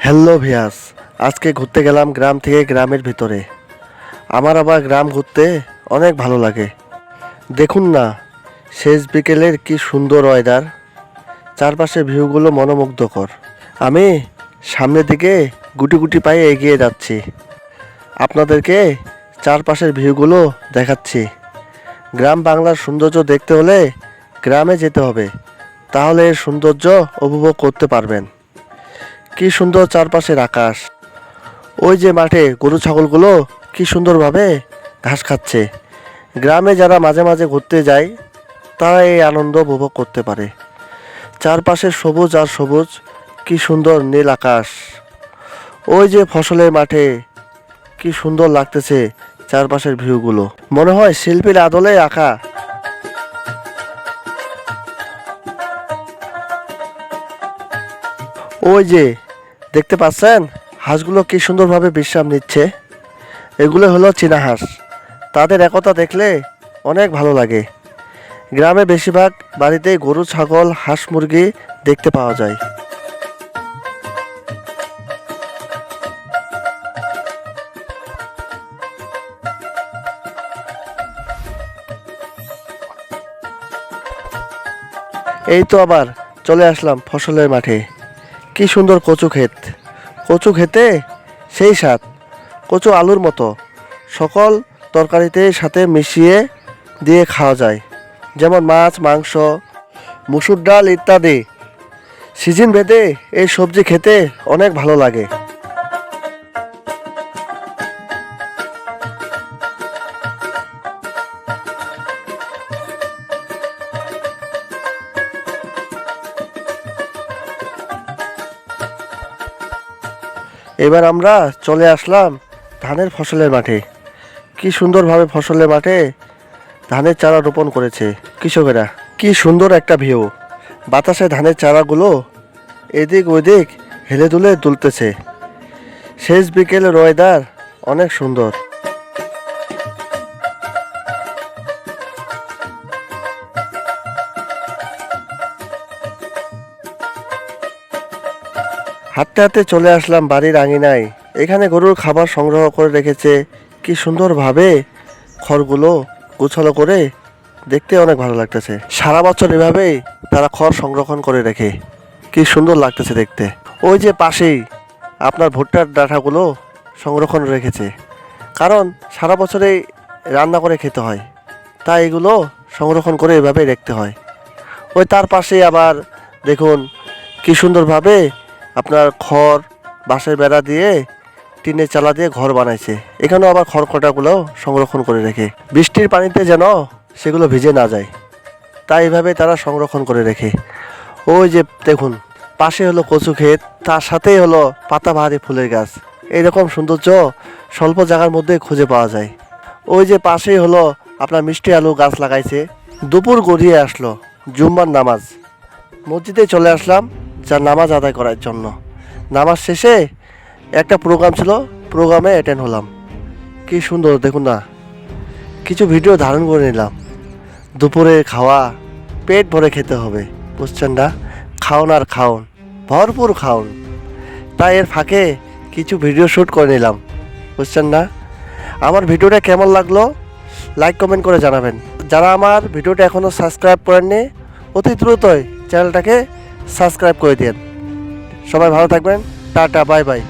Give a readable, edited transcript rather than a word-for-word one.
Hello ভিয়াস, আজকে ঘুরতে গেলাম গ্রাম থেকে গ্রামের ভিতরে। আমার আবার গ্রাম ঘুরতে অনেক ভালো লাগে। দেখুন না, শেষ বিকেলের কি সুন্দর ওয়েদার, চারপাশে ভিউগুলো মনোমুগ্ধকর। আমি সামনের দিকে গুটি গুটি পায়ে এগিয়ে যাচ্ছি, আপনাদেরকে চারপাশের ভিউগুলো দেখাচ্ছি। গ্রাম বাংলার সৌন্দর্য দেখতে হলে গ্রামে যেতে হবে, তাহলে এর সৌন্দর্য উপভোগ করতে পারবেন। কি সুন্দর চারপাশের আকাশ। ওই যে মাঠে গরু ছাগলগুলো কি সুন্দরভাবে ঘাস খাচ্ছে। গ্রামে যারা মাঝে মাঝে ঘুরতে যায় তারা এই আনন্দ উপভোগ করতে পারে। চারপাশে সবুজ আর সবুজ, কি সুন্দর নীল আকাশ। ওই যে ফসলের মাঠে কি সুন্দর লাগতেছে চারপাশের ভিউগুলো, মনে হয় শিল্পীর আদলে আঁকা। ওই যে দেখতে পাচ্ছেন, হাঁসগুলো কি সুন্দরভাবে বিশ্রাম নিচ্ছে। এগুলো হলো চীনা হাঁস। তাদের একতা দেখলে অনেক ভালো লাগে। গ্রামে বেশিরভাগ বাড়িতেই গরু ছাগল হাঁস মুরগি দেখতে পাওয়া যায়। এই তো আবার চলে আসলাম ফসলের মাঠে। কি সুন্দর কচু ক্ষেত। কচু খেতে সেই স্বাদ, কচু আলুর মতো। সকল তরকারিতে সাথে মিশিয়ে দিয়ে খাওয়া যায়, যেমন মাছ, মাংস, মুসুর ডাল ইত্যাদি। সিজন ভেদে এই সবজি খেতে অনেক ভালো লাগে। এবার আমরা চলে আসলাম ধানের ফসলের মাঠে। কি সুন্দরভাবে ফসলের মাঠে ধানের চারা রোপণ করেছে কৃষকেরা। কি সুন্দর একটা ভিউ। বাতাসে ধানের চারাগুলো এদিক ওদিক হেলে দুলে দুলতেছে। শেষ বিকেলের ওয়েদার অনেক সুন্দর। হাঁটতে হাঁটতে চলে আসলাম বাড়ির আঙিনায়। এখানে গরুর খাবার সংগ্রহ করে রেখেছে। কি সুন্দরভাবে খড়গুলো গোছালো করে, দেখতে অনেক ভালো লাগতেছে। সারা বছর এভাবেই তারা খড় সংরক্ষণ করে রেখে। কি সুন্দর লাগতেছে দেখতে। ওই যে পাশেই আপনার ভুট্টার ডাঁটাগুলো সংরক্ষণ রেখেছে, কারণ সারা বছরেই রান্না করে খেতে হয়, তাই এগুলো সংরক্ষণ করে এভাবেই রাখতে হয়। ওই তার পাশেই আবার দেখুন কি সুন্দরভাবে আপনার খড় বাঁশের বেড়া দিয়ে টিনের চালা দিয়ে ঘর বানাইছে। এখানেও আবার খড়কটাগুলো সংরক্ষণ করে রেখে, বৃষ্টির পানিতে যেন সেগুলো ভিজে না যায়, তাই এভাবে তারা সংরক্ষণ করে রেখে। ওই যে দেখুন পাশে হলো কচু ক্ষেত, তার সাথেই হলো পাতাবাহারি ফুলের গাছ। এইরকম সৌন্দর্য স্বল্প জায়গার মধ্যে খুঁজে পাওয়া যায়। ওই যে পাশেই হলো আপনার মিষ্টি আলু গাছ লাগাইছে। দুপুর গড়িয়ে আসলো, জুম্মার নামাজ। মসজিদে চলে আসলাম যা নামাজ আদায় করার জন্য। নামাজ শেষে একটা প্রোগ্রাম ছিল, প্রোগ্রামে অ্যাটেন্ড হলাম। কি সুন্দর দেখুন না, কিছু ভিডিও ধারণ করে নিলাম। দুপুরে খাওয়া পেট ভরে খেতে হবে, বুঝছেন না? খাওন আর খাওন, ভরপুর খাওন। তাই এর ফাঁকে কিছু ভিডিও শ্যুট করে নিলাম, বুঝছেন না? আমার ভিডিওটা কেমন লাগলো লাইক কমেন্ট করে জানাবেন। যারা আমার ভিডিওটা এখনও সাবস্ক্রাইব করেননি, অতি দ্রুতই চ্যানেলটাকে সাবস্ক্রাইব করে দিন। সবাই ভালো থাকবেন। Tata, bye bye.